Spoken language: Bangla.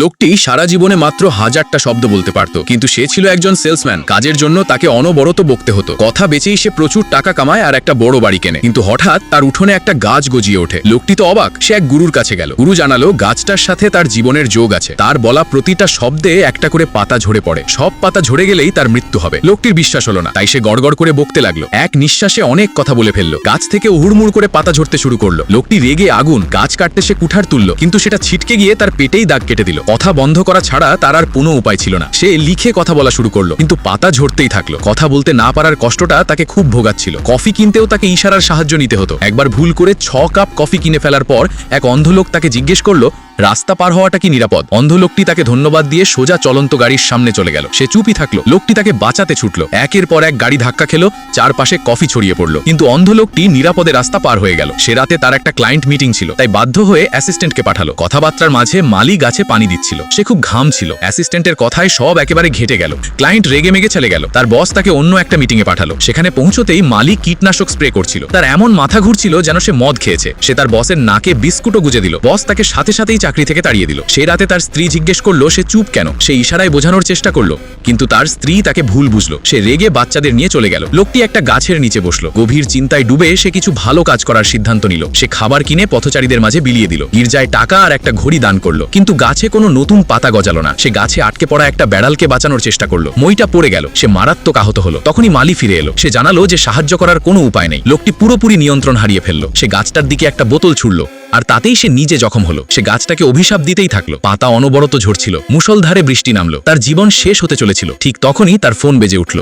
লোকটি সারা জীবনে মাত্র 1000টা শব্দ বলতে পারত, কিন্তু সে ছিল একজন সেলসম্যান। কাজের জন্য তাকে অনবরত বকতে হতো। কথা বেচেই সে প্রচুর টাকা কামায় আর একটা বড় বাড়ি কেনে। কিন্তু হঠাৎ তার উঠোনে একটা গাছ গজিয়ে ওঠে। লোকটি তো অবাক। সে এক গুরুর কাছে গেল। গুরু জানালো গাছটার সাথে তার জীবনের যোগ আছে। তার বলা প্রতিটা শব্দে একটা করে পাতা ঝরে পড়ে। সব পাতা ঝরে গেলেই তার মৃত্যু হবে। লোকটির বিশ্বাস হলো না, তাই সে গড়গড় করে বকতে লাগলো। এক নিঃশ্বাসে অনেক কথা বলে ফেললো। গাছ থেকে হুড়মুড় করে পাতা ঝরতে শুরু করলো। লোকটি রেগে আগুন। গাছ কাটতে সে কুঠার তুললো, কিন্তু সেটা ছিটকে গিয়ে তার পেটেই দাগ কেটে দিল। কথা বন্ধ করা ছাড়া তার আর কোনো উপায় ছিল না। সে লিখে কথা বলা শুরু করলো, কিন্তু পাতা ঝরতেই থাকলো। কথা বলতে না পারার কষ্টটা তাকে খুব ভোগাচ্ছিল। কফি কিনতেও তাকে ইশারার সাহায্য নিতে হতো। একবার ভুল করে 6 কাপ কফি কিনে ফেলার পর এক অন্ধ লোক তাকে জিজ্ঞেস করলো, রাস্তা পার হওয়াটা কি নিরাপদ? অন্ধ লোকটি তাকে ধন্যবাদ দিয়ে সোজা চলন্ত গাড়ির সামনে চলে গেল। সে চুপই থাকলো। লোকটি তাকে বাঁচাতে ছুটলো। একের পর এক গাড়ি ধাক্কা খেলো, চারপাশে কফি ছড়িয়ে পড়লো, কিন্তু অন্ধ লোকটি নিরাপদে রাস্তা পার হয়ে গেল। সে রাতে তার একটা ক্লায়েন্ট মিটিং ছিল, তাই বাধ্য হয়ে অ্যাসিস্ট্যান্টকে পাঠালো। কথাবার্তার মাঝে মালি গাছে পানি দিচ্ছিল। সে খুব ঘাম ছিল। অ্যাসিস্ট্যান্টের কথায় সব একেবারে ঘেটে গেল। ক্লায়েন্ট রেগে মেগে চলে গেল। তার বস তাকে অন্য একটা মিটিং এ পাঠালো। সেখানে পৌঁছতেই মালি কীটনাশক স্প্রে করছিল। তার এমন মাথা ঘুরছিল যেন সে মদ খেয়েছে। সে তার বসের নাকে বিস্কুটও গুজে দিল। বস তাকে সাথে সাথেই চাকরি থেকে তাড়িয়ে দিল। সে রাতে তার স্ত্রী জিজ্ঞেস করলো সে চুপ কেন। সে ইশারায় বোঝানোর চেষ্টা করলো, কিন্তু তার স্ত্রী তাকে ভুল বুঝলো। সে রেগে বাচ্চাদের নিয়ে চলে গেল। লোকটি একটা গাছের নিচে বসলো। গভীর চিন্তায় ডুবে সে কিছু ভালো কাজ করার সিদ্ধান্ত নিল। সে খাবার কিনে পথচারীদের মাঝে বিলিয়ে দিল। গির্জায় টাকা আর একটা ঘড়ি দান করলো, কিন্তু গাছে কোনো নতুন পাতা গজালো না। সে গাছে আটকে পড়া একটা বেড়ালকে বাঁচানোর চেষ্টা করলো। মইটা পড়ে গেল। সে মারাত্মক আহত হলো। তখনই মালি ফিরে এলো। সে জানালো যে সাহায্য করার কোনো উপায় নেই। লোকটি পুরোপুরি নিয়ন্ত্রণ হারিয়ে ফেললো। সে গাছটার দিকে একটা বোতল ছুড়লো, আর তাতেই সে নিজে জখম হলো। সে গাছটাকে অভিশাপ দিতেই থাকলো। পাতা অনবরত ঝরছিল। মুষলধারে বৃষ্টি নামলো। তার জীবন শেষ হতে চলেছিল। ঠিক তখনই তার ফোন বেজে উঠল।